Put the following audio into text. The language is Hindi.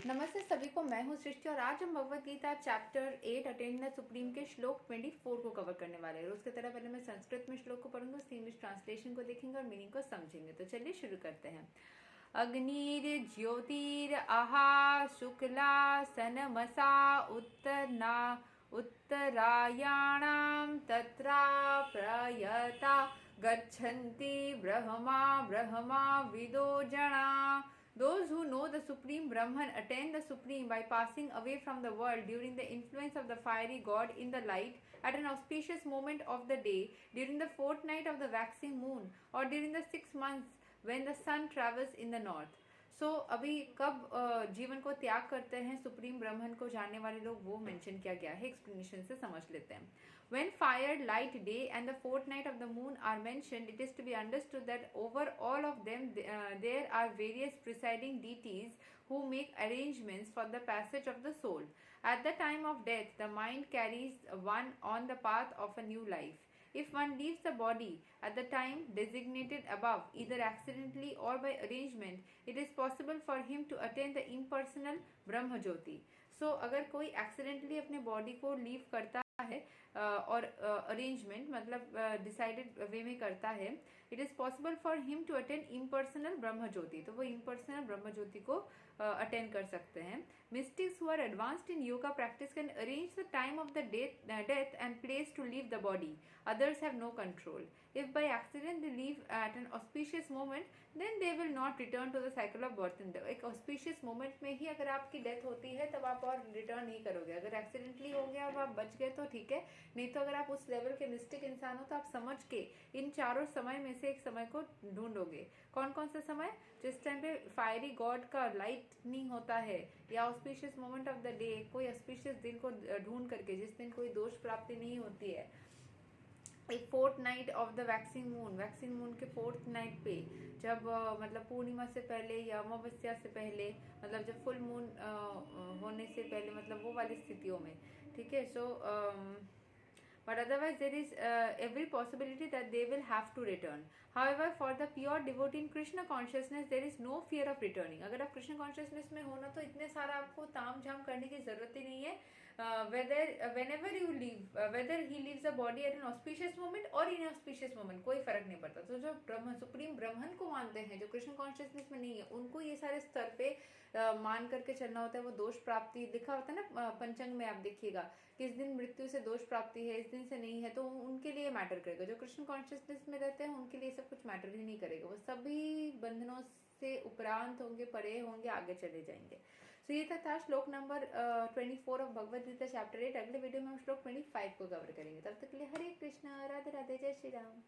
नमस्ते सभी को, मैं हूं सृष्टि और आज हम Bhagavad Gita chapter 8 attain the supreme के श्लोक 24 को कवर करने वाले हैं। रोज की तरह पहले मैं संस्कृत में श्लोक को पढ़ूंगा, उसकी इंग्लिश ट्रांसलेशन को देखेंगे और मीनिंग को समझेंगे। तो चलिए शुरू करते हैं। अग्निर ज्योतिर आहा शुक्ला सनमसा उत्तरायणाम तत्रा प्रयता गच्छन्ति ब्रह्मा ब्रह्मा विदो जना। Those who know the Supreme Brahman attain the Supreme by passing away from the world during the influence of the fiery god in the light at an auspicious moment of the day, during the fortnight of the waxing moon, or during the 6 months when the sun travels in the north. So, अभी कब जीवन को त्याग करते हैं सुप्रीम ब्रह्मन को जानने वाले लोग, वो मेंशन किया गया है। एक्सप्लेनेशन से समझ लेते हैं। When fire, light, day and the fortnight of the moon are mentioned, it is to be understood that over all of them there are various presiding deities who make arrangements for the passage of the soul. At the time of death, the mind carries one on the path of a new life. If one leaves the body at the time designated above, either accidentally or by arrangement, it is possible for him to attain the impersonal Brahma Jyoti. So, अगर कोई accidentally अपने body को leave करता है और अरेंजमेंट मतलब डिसाइडेड वे में करता है, it is possible for him to attain impersonal brahmajyoti. तो वो इम्पर्सनल ब्रह्म ज्योति को अटेंड कर सकते हैं। Mystics who are advanced in yoga practice can arrange the time of the death and place to leave the body. Others have no control. If by accident they leave at an auspicious moment, then they will not return to the cycle of birth and death. एक ऑस्पिशियस मोमेंट में ही अगर आपकी डेथ होती है तब आप और रिटर्न नहीं करोगे। अगर एक्सीडेंटली हो गया और आप बच गए तो ठीक है, नहीं तो अगर आप उस लेवल के मिस्टिक इंसान हो तो आप समझ के इन चारों समय में से एक समय को ढूंढोगे। कौन कौन सा समय? जिस टाइम पे फायरी गॉड का लाइटनिंग होता है, या auspicious moment of the day, कोई ऑस्पिशियस दिन को ढूंढ करके जिस दिन कोई दोष प्राप्ति नहीं होती है। एक fourth night of the waxing moon के फोर्थ नाइट पे, जब मतलब पूर्णिमा से पहले या अमावस्या से पहले, मतलब जब फुल मून होने से पहले, मतलब वो वाली स्थितियों में, ठीक है। सो but otherwise there is every possibility that they will have to return. However, for the pure devotee in Krishna consciousness, there is no fear of returning. अगर आप कृष्ण कॉन्शियसनेस में हो ना, तो इतने सारा आपको ताम झाम करने की जरूरत ही नहीं है। Whenever you leave, whether he leaves the body at an auspicious moment or inauspicious moment, कोई फर्क नहीं पड़ता। तो जो सुप्रीम ब्रह्मन को मानते हैं, जो कृष्ण कॉन्शियसनेस में नहीं है, उनको ये सारे स्तर पे मान करके चलना होता है। वो दोष प्राप्ति लिखा होता है ना पंचांग में, आप देखिएगा किस दिन मृत्यु से दोष प्राप्ति है, इस दिन से नहीं है, तो उनके लिए मैटर करेगा। जो कृष्ण कॉन्शियसनेस में रहते हैं उनके लिए सब कुछ मैटर ही नहीं करेगा। वो सभी बंधनों से उपरांत होंगे, परे होंगे, आगे चले जाएंगे। तो ये था श्लोक number 24 of Bhagavad Gita chapter 8। अगले वीडियो में हम श्लोक 25 को कवर करेंगे। तब तक के लिए हरे कृष्णा, राधे राधे, जय श्री राम।